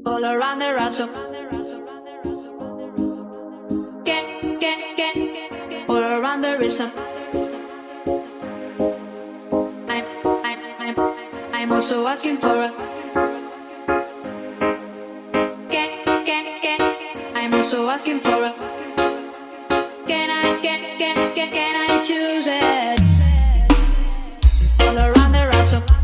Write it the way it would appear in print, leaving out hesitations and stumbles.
all around the ransom. All around the rhythm. I'm also asking for a. I'm also asking for a. Can I choose it? All around the ransom.